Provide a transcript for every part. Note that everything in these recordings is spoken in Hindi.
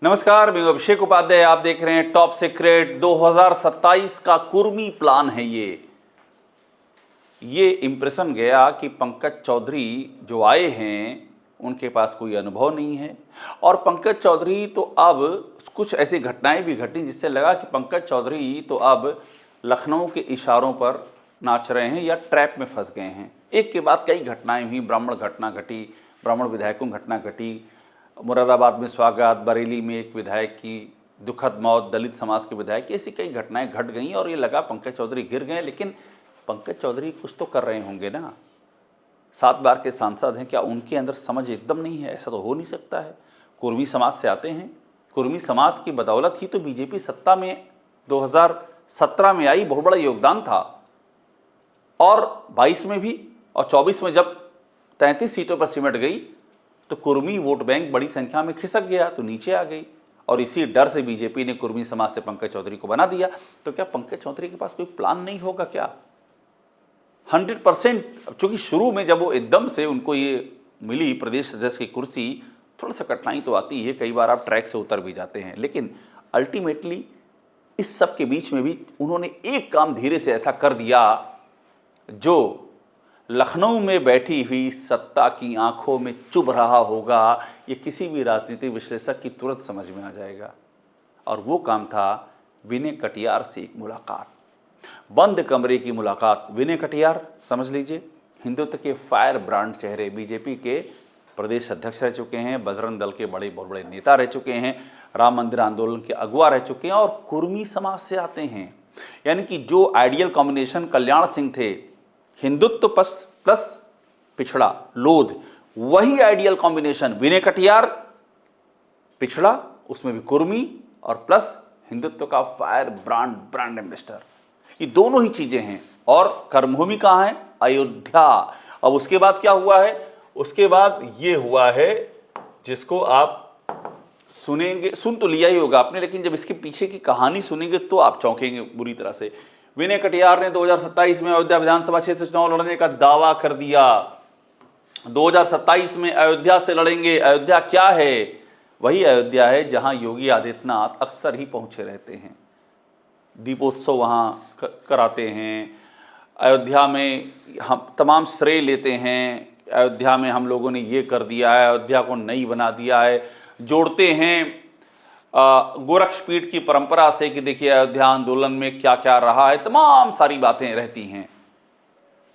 नमस्कार, मैं अभिषेक उपाध्याय। आप देख रहे हैं टॉप सीक्रेट। 2027 का कुर्मी प्लान है ये इंप्रेशन गया कि पंकज चौधरी जो आए हैं उनके पास कोई अनुभव नहीं है। और पंकज चौधरी तो अब कुछ ऐसी घटनाएं भी घटी जिससे लगा कि पंकज चौधरी तो अब लखनऊ के इशारों पर नाच रहे हैं या ट्रैप में फंस गए हैं। एक के बाद कई घटनाएं हुई। ब्राह्मण घटना घटी, ब्राह्मण विधायकों घटना घटी, मुरादाबाद में स्वागत, बरेली में एक विधायक की दुखद मौत, दलित समाज के विधायक की, ऐसी कई घटनाएं घट गईं और ये लगा पंकज चौधरी गिर गए। लेकिन पंकज चौधरी कुछ तो कर रहे होंगे ना। 7 बार के सांसद हैं, क्या उनके अंदर समझ एकदम नहीं है? ऐसा तो हो नहीं सकता है। कुर्मी समाज से आते हैं, कुर्मी समाज की बदौलत ही तो बीजेपी सत्ता में 2017 में आई, बहुत बड़ा योगदान था। और 22 में भी और 24 में जब 33 सीटों पर सिमट गई तो कुर्मी वोट बैंक बड़ी संख्या में खिसक गया, तो नीचे आ गई। और इसी डर से बीजेपी ने कुर्मी समाज से पंकज चौधरी को बना दिया। तो क्या पंकज चौधरी के पास कोई प्लान नहीं होगा क्या? 100%। चूंकि शुरू में जब वो एकदम से उनको ये मिली प्रदेश अध्यक्ष की कुर्सी, थोड़ा सा कठिनाई तो आती है, कई बार आप ट्रैक से उतर भी जाते हैं। लेकिन अल्टीमेटली इस सब के बीच में भी उन्होंने एक काम धीरे से ऐसा कर दिया जो लखनऊ में बैठी हुई सत्ता की आंखों में चुभ रहा होगा, ये किसी भी राजनीतिक विश्लेषक की तुरंत समझ में आ जाएगा। और वो काम था विनय कटियार से एक मुलाकात, बंद कमरे की मुलाकात। विनय कटियार समझ लीजिए, हिंदुत्व के फायर ब्रांड चेहरे, बीजेपी के प्रदेश अध्यक्ष रह चुके हैं, बजरंग दल के बहुत बड़े नेता रह चुके हैं, राम मंदिर आंदोलन के अगुवा रह चुके हैं और कुर्मी समाज से आते हैं। यानी कि जो आइडियल कॉम्बिनेशन कल्याण सिंह थे, हिंदुत्व प्लस पिछड़ा लोध, वही आइडियल कॉम्बिनेशन विनय कटियार, पिछड़ा उसमें भी कुर्मी और प्लस हिंदुत्व का फायर ब्रांड एम्बेसडर, ये दोनों ही चीजें हैं। और कर्मभूमि कहाँ है? अयोध्या। अब उसके बाद क्या हुआ है? उसके बाद ये हुआ है जिसको आप सुनेंगे, सुन तो लिया ही होगा आपने, लेकिन जब इसके पीछे की कहानी सुनेंगे तो आप चौंकेंगे बुरी तरह से। विनय कटियार ने 2027 में अयोध्या विधानसभा क्षेत्र से चुनाव लड़ने का दावा कर दिया। 2027 में अयोध्या से लड़ेंगे। अयोध्या क्या है? वही अयोध्या है जहां योगी आदित्यनाथ अक्सर ही पहुंचे रहते हैं, दीपोत्सव वहां कराते हैं, अयोध्या में हम तमाम श्रेय लेते हैं, अयोध्या में हम लोगों ने ये कर दिया है, अयोध्या को नई बना दिया है, जोड़ते हैं गोरक्षपीठ की परंपरा से कि देखिए अयोध्या आंदोलन में क्या क्या रहा है, तमाम सारी बातें रहती हैं।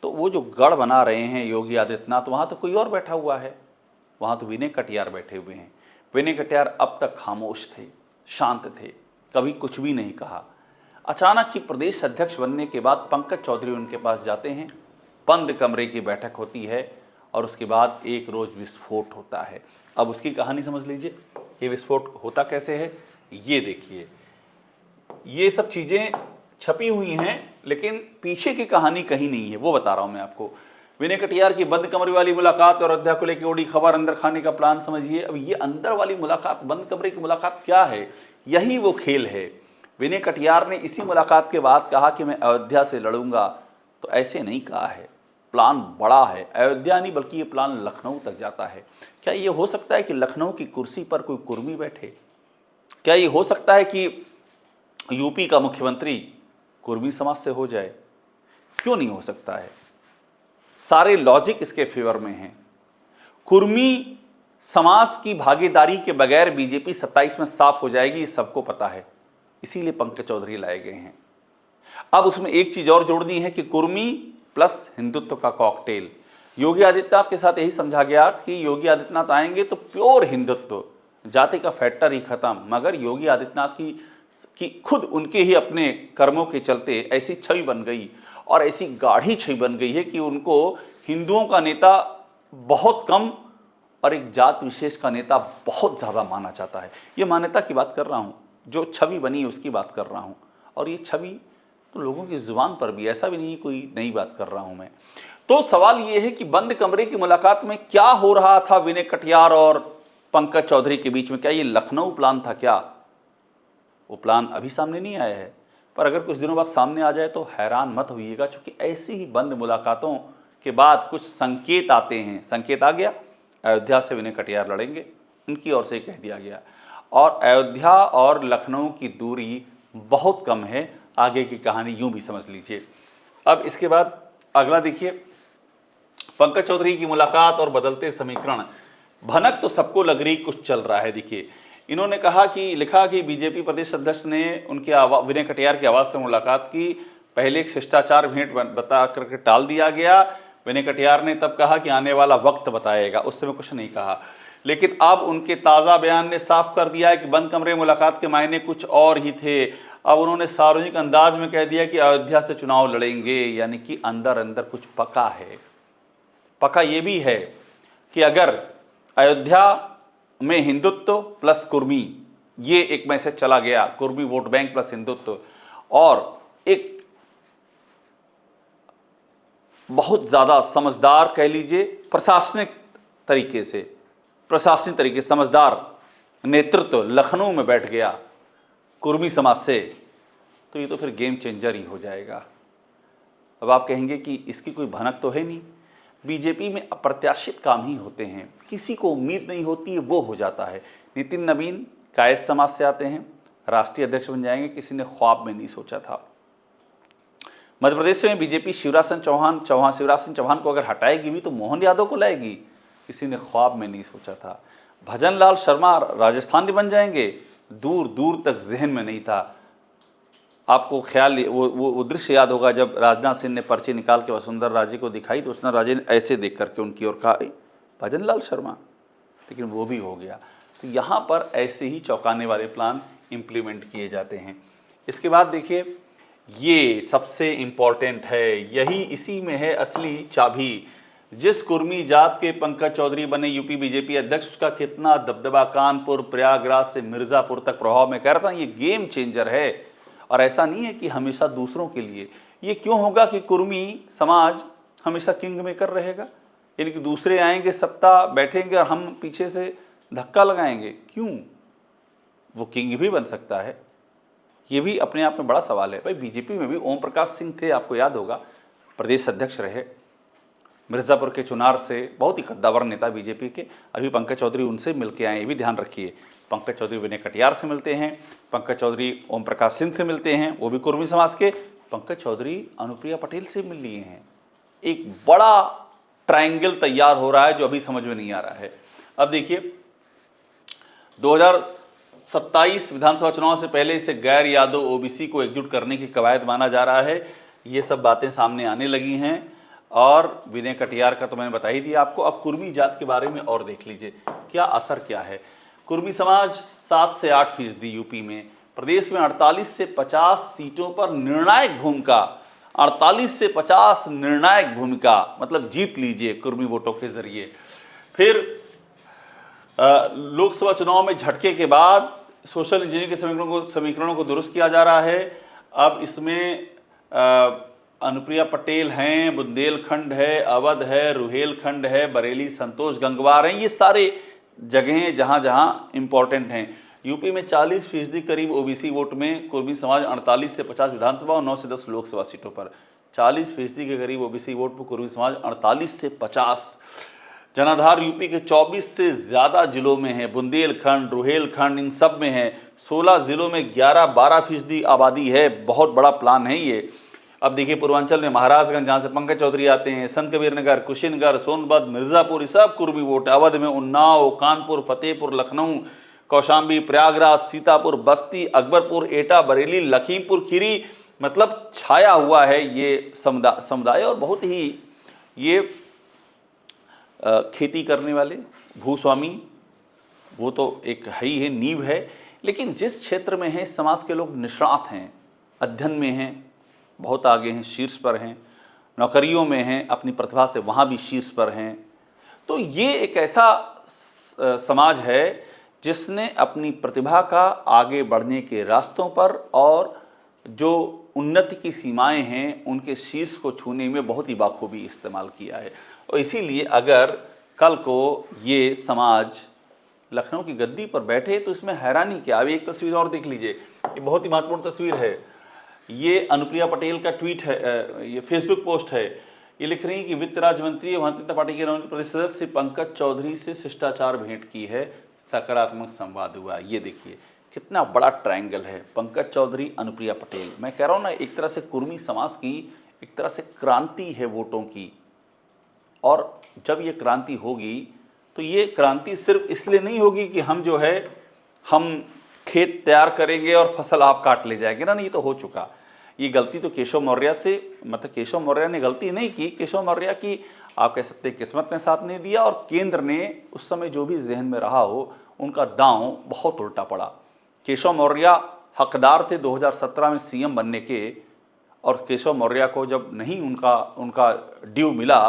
तो वो जो गढ़ बना रहे हैं योगी आदित्यनाथ, वहाँ तो कोई और बैठा हुआ है, वहाँ तो विनय कटियार बैठे हुए हैं। विनय कटियार अब तक खामोश थे, शांत थे, कभी कुछ भी नहीं कहा। अचानक ही प्रदेश अध्यक्ष बनने के बाद पंकज चौधरी उनके पास जाते हैं, बंद कमरे की बैठक होती है और उसके बाद एक रोज विस्फोट होता है। अब उसकी कहानी समझ लीजिए, ये विस्फोट होता कैसे है ये देखिए। ये सब चीज़ें छपी हुई हैं लेकिन पीछे की कहानी कहीं नहीं है, वो बता रहा हूं मैं आपको। विनय कटियार की बंद कमरे वाली मुलाकात और अयोध्या को लेकर उड़ी खबर, अंदर खाने का प्लान समझिए। अब ये अंदर वाली मुलाकात, बंद कमरे की मुलाकात क्या है? यही वो खेल है। विनय कटियार ने इसी मुलाकात के बाद कहा कि मैं अयोध्या से लड़ूंगा, तो ऐसे नहीं कहा है, प्लान बड़ा है। अयोध्या नहीं बल्कि ये प्लान लखनऊ तक जाता है। क्या ये हो सकता है कि लखनऊ की कुर्सी पर कोई कुर्मी बैठे? क्या ये हो सकता है कि यूपी का मुख्यमंत्री कुर्मी समाज से हो जाए? क्यों नहीं हो सकता है? सारे लॉजिक इसके फेवर में हैं। कुर्मी समाज की भागीदारी के बगैर बीजेपी 27 में साफ हो जाएगी, सबको पता है, इसीलिए पंकज चौधरी लाए गए हैं। अब उसमें एक चीज और जोड़नी है कि कुर्मी प्लस हिंदुत्व का कॉकटेल। योगी आदित्यनाथ के साथ यही समझा गया कि योगी आदित्यनाथ आएंगे तो प्योर हिंदुत्व, जाति का फैक्टर ही खत्म। मगर योगी आदित्यनाथ की खुद उनके ही अपने कर्मों के चलते ऐसी छवि बन गई और ऐसी गाढ़ी छवि बन गई है कि उनको हिंदुओं का नेता बहुत कम और एक जात विशेष का नेता बहुत ज़्यादा माना जाता है। ये मान्यता की बात कर रहा हूँ, जो छवि बनी उसकी बात कर रहा हूँ। और ये छवि तो लोगों की जुबान पर भी, ऐसा भी नहीं कोई नई बात कर रहा हूं मैं। तो सवाल ये है कि बंद कमरे की मुलाकात में क्या हो रहा था विनय कटियार और पंकज चौधरी के बीच में? क्या ये लखनऊ प्लान था क्या? वो प्लान अभी सामने नहीं आया है, पर अगर कुछ दिनों बाद सामने आ जाए तो हैरान मत होइएगा, क्योंकि ऐसी ही बंद मुलाकातों के बाद कुछ संकेत आते हैं। संकेत आ गया, अयोध्या से विनय कटियार लड़ेंगे, उनकी ओर से कह दिया गया। और अयोध्या और लखनऊ की दूरी बहुत कम है। आगे की कहानी यूं भी समझ लीजिए। अब इसके बाद अगला देखिए, पंकज चौधरी की मुलाकात और बदलते समीकरण। भनक तो सबको लग रही कुछ चल रहा है। देखिए, इन्होंने कहा कि लिखा कि बीजेपी प्रदेश अध्यक्ष ने उनके विनय कटियार की आवाज़ से मुलाकात की। पहले एक शिष्टाचार भेंट बता करके टाल दिया गया। विनय कटियार ने तब कहा कि आने वाला वक्त बताएगा, उस समय कुछ नहीं कहा। लेकिन अब उनके ताज़ा बयान ने साफ कर दिया है कि बंद कमरे मुलाकात के मायने कुछ और ही थे। अब उन्होंने सार्वजनिक अंदाज में कह दिया कि अयोध्या से चुनाव लड़ेंगे, यानी कि अंदर अंदर कुछ पका है। पका ये भी है कि अगर अयोध्या में हिंदुत्व प्लस कुर्मी, ये एक मैसेज चला गया, Kurmi vote bank plus Hindutva, और एक बहुत ज़्यादा समझदार कह लीजिए प्रशासनिक तरीके से समझदार नेतृत्व लखनऊ में बैठ गया कुर्मी समाज से, तो ये तो फिर गेम चेंजर ही हो जाएगा। अब आप कहेंगे कि इसकी कोई भनक तो है नहीं। बीजेपी में अप्रत्याशित काम ही होते हैं, किसी को उम्मीद नहीं होती है वो हो जाता है। नितिन नवीन कायस्थ समाज से आते हैं, राष्ट्रीय अध्यक्ष बन जाएंगे, किसी ने ख्वाब में नहीं सोचा था। मध्य प्रदेश में बीजेपी शिवराज सिंह चौहान को अगर हटाएगी भी तो मोहन यादव को लाएगी, किसी ने ख्वाब में नहीं सोचा था। भजन लाल शर्मा राजस्थान में बन जाएंगे, दूर दूर तक जहन में नहीं था। आपको ख्याल वो दृश्य याद होगा जब राजनाथ सिंह ने पर्ची निकाल के वसुंधरा राजे को दिखाई तो वसुंधरा राजे ने ऐसे देख करके उनकी ओर कहा, भजन लाल शर्मा, लेकिन वो भी हो गया। तो यहाँ पर ऐसे ही चौंकाने वाले प्लान इम्प्लीमेंट किए जाते हैं। इसके बाद देखिए, ये सबसे इम्पॉर्टेंट है, यही इसी में है असली चाबी। जिस कुर्मी जात के पंकज चौधरी बने यूपी बीजेपी अध्यक्ष, उसका कितना दबदबा कानपुर प्रयागराज से मिर्ज़ापुर तक प्रभाव में, कह रहा था ये गेम चेंजर है। और ऐसा नहीं है कि हमेशा दूसरों के लिए। ये क्यों होगा कि कुर्मी समाज हमेशा किंग मेकर रहेगा, यानी कि दूसरे आएंगे सत्ता बैठेंगे और हम पीछे से धक्का लगाएंगे? क्यों? वो किंग भी बन सकता है, ये भी अपने आप में बड़ा सवाल है। भाई बीजेपी में भी ओम प्रकाश सिंह थे, आपको याद होगा, प्रदेश अध्यक्ष रहे मिर्ज़ापुर के चुनार से, बहुत ही कद्दावर नेता बीजेपी के। अभी पंकज चौधरी उनसे मिलके आए, ये भी ध्यान रखिए। पंकज चौधरी विनय कटियार से मिलते हैं, पंकज चौधरी ओम प्रकाश सिंह से मिलते हैं, वो भी कुर्मी समाज के। पंकज चौधरी अनुप्रिया पटेल से मिल लिए हैं। एक बड़ा ट्रायंगल तैयार हो रहा है जो अभी समझ में नहीं आ रहा है। अब देखिए, 2027 विधानसभा चुनाव से पहले इसे गैर यादव ओबीसी को एकजुट करने की कवायद माना जा रहा है। ये सब बातें सामने आने लगी हैं। और विनय कटियार का तो मैंने बता ही दिया आपको। अब कुर्मी जात के बारे में और देख लीजिए क्या असर क्या है। कुर्मी समाज 7 से 8% यूपी में, प्रदेश में 48 से 50 सीटों पर निर्णायक भूमिका, 48 से 50 निर्णायक भूमिका, मतलब जीत लीजिए कुर्मी वोटों के जरिए। फिर लोकसभा चुनाव में झटके के बाद सोशल इंजीनियरिंग के समीकरणों को दुरुस्त किया जा रहा है। अब इसमें अनुप्रिया पटेल हैं, बुंदेलखंड है, अवध है, रुहेलखंड है, बरेली संतोष गंगवार हैं। ये सारे जगहें जहां जहां इंपॉर्टेंट हैं। यूपी में 40% करीब ओबीसी वोट में कुर्मी समाज 48 से 50 विधानसभा और 9 से 10 लोकसभा सीटों पर, 40% के करीब ओबीसी वोट पर कुर्मी समाज 48 से 50। जनाधार यूपी के 24 से ज़्यादा जिलों में है, बुंदेलखंड, रुहेलखंड, इन सब में है। 16 जिलों में 11-12% आबादी है। बहुत बड़ा प्लान है ये। अब देखिए, पूर्वांचल में महाराजगंज, जहाँ से पंकज चौधरी आते हैं, संत कबीर नगर, कुशीनगर, सोनभद्र, मिर्ज़ापुर, सब कुर्मी वोट। अवध में उन्नाव, कानपुर, फतेहपुर, लखनऊ, कौशाम्बी, प्रयागराज, सीतापुर, बस्ती, अकबरपुर, एटा, बरेली, लखीमपुर खीरी, मतलब छाया हुआ है ये समुदाय। और बहुत ही ये खेती करने वाले भूस्वामी, वो तो एक है ही है, नींव है। लेकिन जिस क्षेत्र में है, समाज के लोग निष्णात हैं, अध्ययन में हैं, बहुत आगे हैं, शीर्ष पर हैं, नौकरियों में हैं, अपनी प्रतिभा से वहाँ भी शीर्ष पर हैं। तो ये एक ऐसा समाज है जिसने अपनी प्रतिभा का आगे बढ़ने के रास्तों पर और जो उन्नति की सीमाएं हैं उनके शीर्ष को छूने में बहुत ही बाखूबी इस्तेमाल किया है। और इसीलिए अगर कल को ये समाज लखनऊ की गद्दी पर बैठे तो इसमें हैरानी क्या। अभी एक तस्वीर और देख लीजिए, ये बहुत ही महत्वपूर्ण तस्वीर है। ये अनुप्रिया पटेल का ट्वीट है, ये फेसबुक पोस्ट है। ये लिख रही है कि वित्त राज्य मंत्री भारतीय जनता पार्टी के नवनिर्वाचित प्रदेश सदस्य पंकज चौधरी से शिष्टाचार भेंट की है। सकारात्मक संवाद हुआ। ये देखिए कितना बड़ा ट्रायंगल है, पंकज चौधरी, अनुप्रिया पटेल। मैं कह रहा हूँ ना, एक तरह से कुर्मी समाज की एक तरह से क्रांति है वोटों की। और जब ये क्रांति होगी तो ये क्रांति सिर्फ इसलिए नहीं होगी कि हम जो है हम खेत तैयार करेंगे और फसल आप काट ले जाएंगे ना, नहीं, ये तो हो चुका। ये गलती तो केशव मौर्य से, मतलब केशव मौर्य ने गलती नहीं की, केशव मौर्य की आप कह सकते हैं किस्मत ने साथ नहीं दिया, और केंद्र ने उस समय जो भी जहन में रहा हो उनका दांव बहुत उल्टा पड़ा। केशव मौर्य हकदार थे 2017 में सीएम बनने के, और केशव मौर्य को जब नहीं उनका ड्यू मिला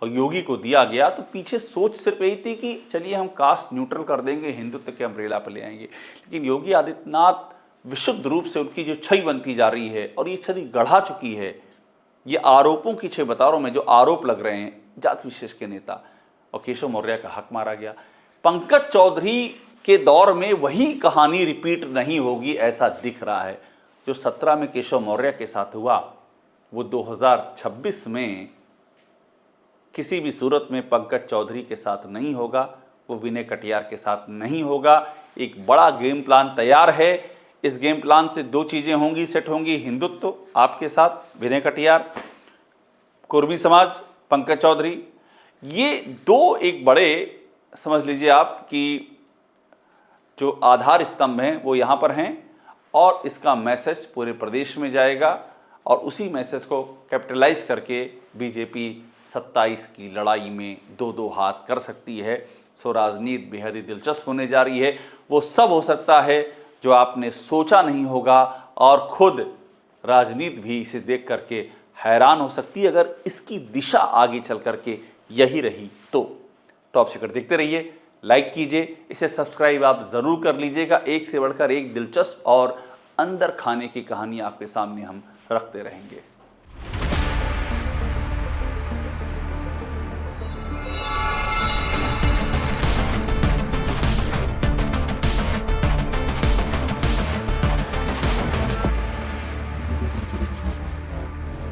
और योगी को दिया गया, तो पीछे सोच सिर्फ यही थी कि चलिए हम कास्ट न्यूट्रल कर देंगे, हिंदुत्व के अम्ब्रेला पर ले आएंगे। लेकिन योगी आदित्यनाथ विशुद्ध रूप से उनकी जो छवि बनती जा रही है और ये छवि गढ़ा चुकी है, ये आरोपों की छवि बता रहा हूँ मैं, जो आरोप लग रहे हैं जात विशेष के नेता, और केशव मौर्य का हक मारा गया। पंकज चौधरी के दौर में वही कहानी रिपीट नहीं होगी ऐसा दिख रहा है। जो 17 में केशव मौर्य के साथ हुआ वो 2026 में किसी भी सूरत में पंकज चौधरी के साथ नहीं होगा, वो विनय कटियार के साथ नहीं होगा। एक बड़ा गेम प्लान तैयार है। इस गेम प्लान से दो चीज़ें होंगी, सेट होंगी, हिंदुत्व आपके साथ विनय कटियार, कुर्मी समाज पंकज चौधरी। ये दो एक बड़े समझ लीजिए आप कि जो आधार स्तंभ हैं वो यहाँ पर हैं, और इसका मैसेज पूरे प्रदेश में जाएगा, और उसी मैसेज को कैपिटलाइज करके बीजेपी 27 की लड़ाई में दो दो हाथ कर सकती है। सो राजनीति बेहद ही दिलचस्प होने जा रही है। वो सब हो सकता है जो आपने सोचा नहीं होगा, और खुद राजनीति भी इसे देख करके हैरान हो सकती है अगर इसकी दिशा आगे चल करके यही रही तो। टॉप सीक्रेट देखते रहिए, लाइक कीजिए, इसे सब्सक्राइब आप ज़रूर कर लीजिएगा। एक से बढ़कर एक दिलचस्प और अंदर खाने की कहानी आपके सामने हम रखते रहेंगे।